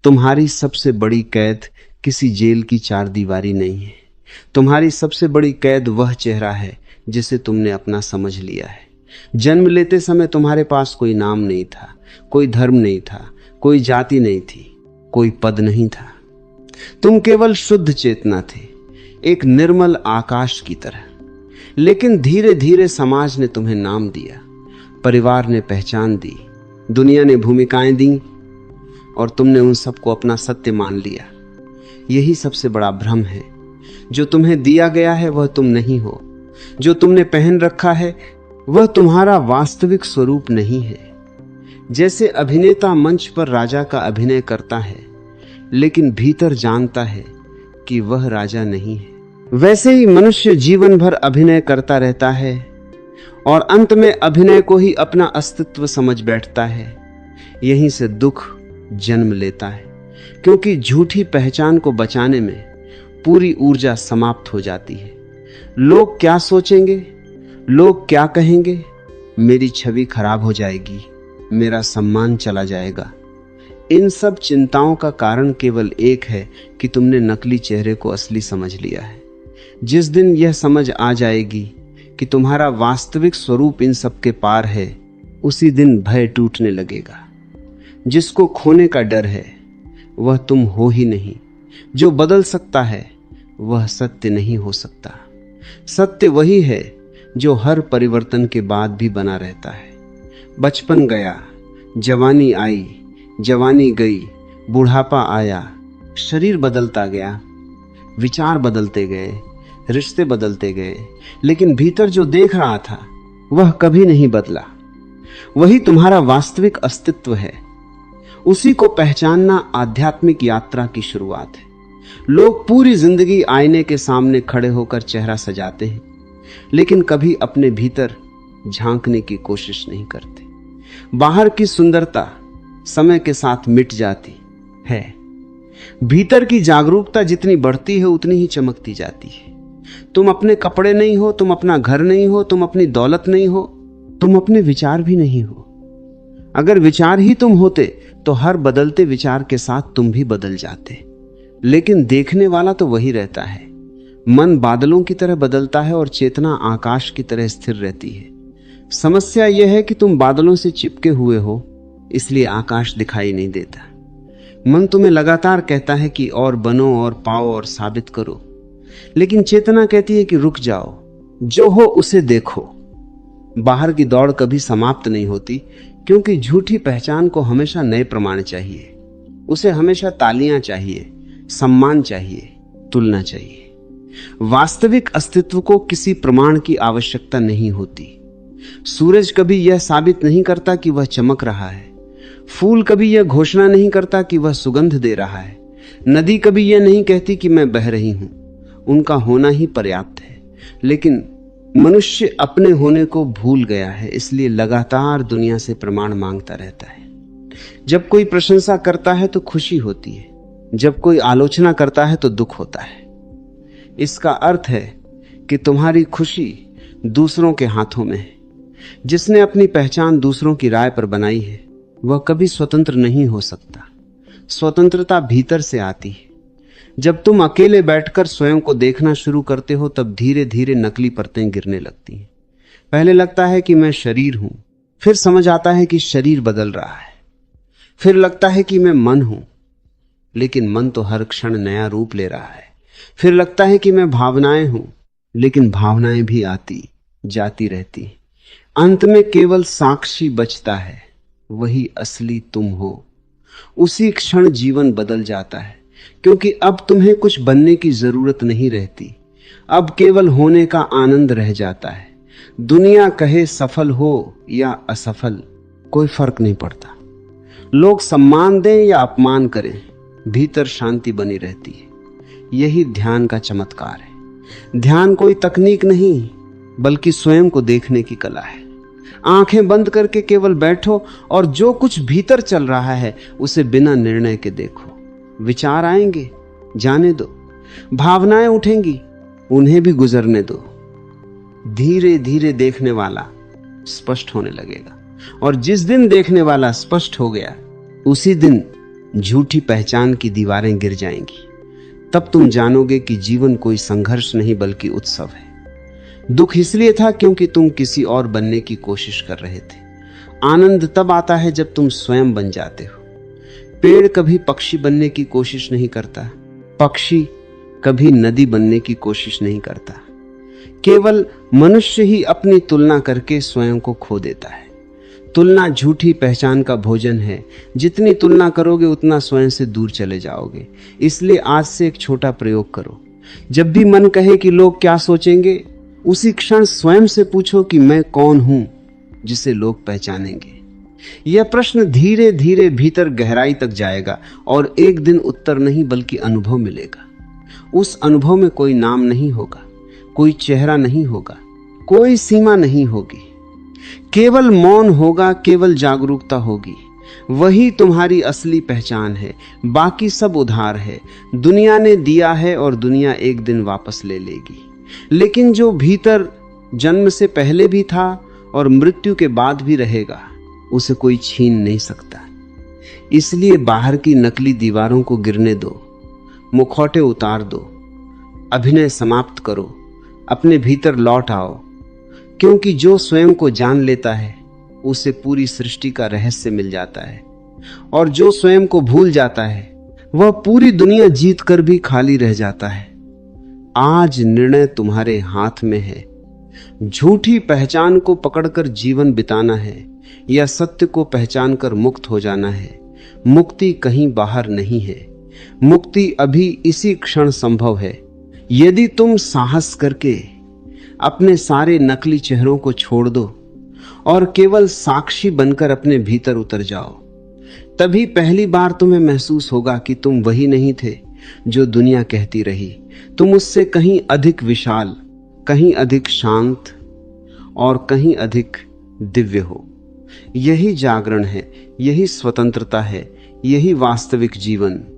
तुम्हारी सबसे बड़ी कैद किसी जेल की चार दीवारी नहीं है। तुम्हारी सबसे बड़ी कैद वह चेहरा है जिसे तुमने अपना समझ लिया है। जन्म लेते समय तुम्हारे पास कोई नाम नहीं था, कोई धर्म नहीं था, कोई जाति नहीं थी, कोई पद नहीं था। तुम केवल शुद्ध चेतना थे, एक निर्मल आकाश की तरह। लेकिन धीरे धीरे समाज ने तुम्हें नाम दिया, परिवार ने पहचान दी, दुनिया ने भूमिकाएं दी और तुमने उन सबको अपना सत्य मान लिया। यही सबसे बड़ा भ्रम है। जो तुम्हें दिया गया है वह तुम नहीं हो। जो तुमने पहन रखा है वह तुम्हारा वास्तविक स्वरूप नहीं है। जैसे अभिनेता मंच पर राजा का अभिनय करता है लेकिन भीतर जानता है कि वह राजा नहीं है, वैसे ही मनुष्य जीवन भर अभिनय करता रहता है और अंत में अभिनय को ही अपना अस्तित्व समझ बैठता है। यहीं से दुख जन्म लेता है, क्योंकि झूठी पहचान को बचाने में पूरी ऊर्जा समाप्त हो जाती है। लोग क्या सोचेंगे, लोग क्या कहेंगे, मेरी छवि खराब हो जाएगी, मेरा सम्मान चला जाएगा। इन सब चिंताओं का कारण केवल एक है कि तुमने नकली चेहरे को असली समझ लिया है। जिस दिन यह समझ आ जाएगी कि तुम्हारा वास्तविक स्वरूप इन सब के पार है, उसी दिन भय टूटने लगेगा। जिसको खोने का डर है वह तुम हो ही नहीं। जो बदल सकता है वह सत्य नहीं हो सकता। सत्य वही है जो हर परिवर्तन के बाद भी बना रहता है। बचपन गया, जवानी आई, जवानी गई, बुढ़ापा आया, शरीर बदलता गया, विचार बदलते गए, रिश्ते बदलते गए, लेकिन भीतर जो देख रहा था वह कभी नहीं बदला। वही तुम्हारा वास्तविक अस्तित्व है। उसी को पहचानना आध्यात्मिक यात्रा की शुरुआत है। लोग पूरी जिंदगी आईने के सामने खड़े होकर चेहरा सजाते हैं, लेकिन कभी अपने भीतर झांकने की कोशिश नहीं करते। बाहर की सुंदरता समय के साथ मिट जाती है, भीतर की जागरूकता जितनी बढ़ती है उतनी ही चमकती जाती है। तुम अपने कपड़े नहीं हो, तुम अपना घर नहीं हो, तुम अपनी दौलत नहीं हो, तुम अपने विचार भी नहीं हो। अगर विचार ही तुम होते तो हर बदलते विचार के साथ तुम भी बदल जाते। लेकिन देखने वाला तो वही रहता है। मन बादलों की तरह बदलता है और चेतना आकाश की तरह स्थिर रहती है। समस्या यह है कि तुम बादलों से चिपके हुए हो, इसलिए आकाश दिखाई नहीं देता। मन तुम्हें लगातार कहता है कि और बनो और पाओ और साबित करो, लेकिन चेतना कहती है कि रुक जाओ, जो हो उसे देखो। बाहर की दौड़ कभी समाप्त नहीं होती, क्योंकि झूठी पहचान को हमेशा नए प्रमाण चाहिए। उसे हमेशा तालियां चाहिए, सम्मान चाहिए, तुलना चाहिए। वास्तविक अस्तित्व को किसी प्रमाण की आवश्यकता नहीं होती। सूरज कभी यह साबित नहीं करता कि वह चमक रहा है। फूल कभी यह घोषणा नहीं करता कि वह सुगंध दे रहा है। नदी कभी यह नहीं कहती कि मैं बह रही हूं। उनका होना ही पर्याप्त है। लेकिन मनुष्य अपने होने को भूल गया है, इसलिए लगातार दुनिया से प्रमाण मांगता रहता है। जब कोई प्रशंसा करता है तो खुशी होती है, जब कोई आलोचना करता है तो दुख होता है। इसका अर्थ है कि तुम्हारी खुशी दूसरों के हाथों में है। जिसने अपनी पहचान दूसरों की राय पर बनाई है वह कभी स्वतंत्र नहीं हो सकता। स्वतंत्रता भीतर से आती है। जब तुम अकेले बैठकर स्वयं को देखना शुरू करते हो तब धीरे धीरे नकली परतें गिरने लगती हैं। पहले लगता है कि मैं शरीर हूं, फिर समझ आता है कि शरीर बदल रहा है, फिर लगता है कि मैं मन हूं, लेकिन मन तो हर क्षण नया रूप ले रहा है। फिर लगता है कि मैं भावनाएं हूं, लेकिन भावनाएं भी आती जाती रहती। अंत में केवल साक्षी बचता है, वही असली तुम हो। उसी क्षण जीवन बदल जाता है, क्योंकि अब तुम्हें कुछ बनने की जरूरत नहीं रहती। अब केवल होने का आनंद रह जाता है। दुनिया कहे सफल हो या असफल, कोई फर्क नहीं पड़ता। लोग सम्मान दें या अपमान करें, भीतर शांति बनी रहती है। यही ध्यान का चमत्कार है। ध्यान कोई तकनीक नहीं, बल्कि स्वयं को देखने की कला है। आंखें बंद करके केवल बैठो और जो कुछ भीतर चल रहा है उसे बिना निर्णय के देखो। विचार आएंगे, जाने दो। भावनाएं उठेंगी, उन्हें भी गुजरने दो। धीरे धीरे देखने वाला स्पष्ट होने लगेगा, और जिस दिन देखने वाला स्पष्ट हो गया उसी दिन झूठी पहचान की दीवारें गिर जाएंगी। तब तुम जानोगे कि जीवन कोई संघर्ष नहीं बल्कि उत्सव है। दुख इसलिए था क्योंकि तुम किसी और बनने की कोशिश कर रहे थे। आनंद तब आता है जब तुम स्वयं बन जाते हो। पेड़ कभी पक्षी बनने की कोशिश नहीं करता, पक्षी कभी नदी बनने की कोशिश नहीं करता। केवल मनुष्य ही अपनी तुलना करके स्वयं को खो देता है। तुलना झूठी पहचान का भोजन है। जितनी तुलना करोगे उतना स्वयं से दूर चले जाओगे। इसलिए आज से एक छोटा प्रयोग करो। जब भी मन कहे कि लोग क्या सोचेंगे, उसी क्षण स्वयं से पूछो कि मैं कौन हूं जिसे लोग पहचानेंगे। यह प्रश्न धीरे धीरे भीतर गहराई तक जाएगा और एक दिन उत्तर नहीं बल्कि अनुभव मिलेगा। उस अनुभव में कोई नाम नहीं होगा, कोई चेहरा नहीं होगा, कोई सीमा नहीं होगी, केवल मौन होगा, केवल जागरूकता होगी। वही तुम्हारी असली पहचान है। बाकी सब उधार है। दुनिया ने दिया है और दुनिया एक दिन वापस ले लेगी, लेकिन जो भीतर जन्म से पहले भी था और मृत्यु के बाद भी रहेगा, उसे कोई छीन नहीं सकता। इसलिए बाहर की नकली दीवारों को गिरने दो, मुखौटे उतार दो, अभिनय समाप्त करो, अपने भीतर लौट आओ। क्योंकि जो स्वयं को जान लेता है उसे पूरी सृष्टि का रहस्य मिल जाता है, और जो स्वयं को भूल जाता है वह पूरी दुनिया जीत कर भी खाली रह जाता है। आज निर्णय तुम्हारे हाथ में है। झूठी पहचान को पकड़कर जीवन बिताना है या सत्य को पहचान कर मुक्त हो जाना है। मुक्ति कहीं बाहर नहीं है, मुक्ति अभी इसी क्षण संभव है। यदि तुम साहस करके अपने सारे नकली चेहरों को छोड़ दो और केवल साक्षी बनकर अपने भीतर उतर जाओ, तभी पहली बार तुम्हें महसूस होगा कि तुम वही नहीं थे जो दुनिया कहती रही। तुम उससे कहीं अधिक विशाल, कहीं अधिक शांत और कहीं अधिक दिव्य हो। यही जागरण है, यही स्वतंत्रता है, यही वास्तविक जीवन।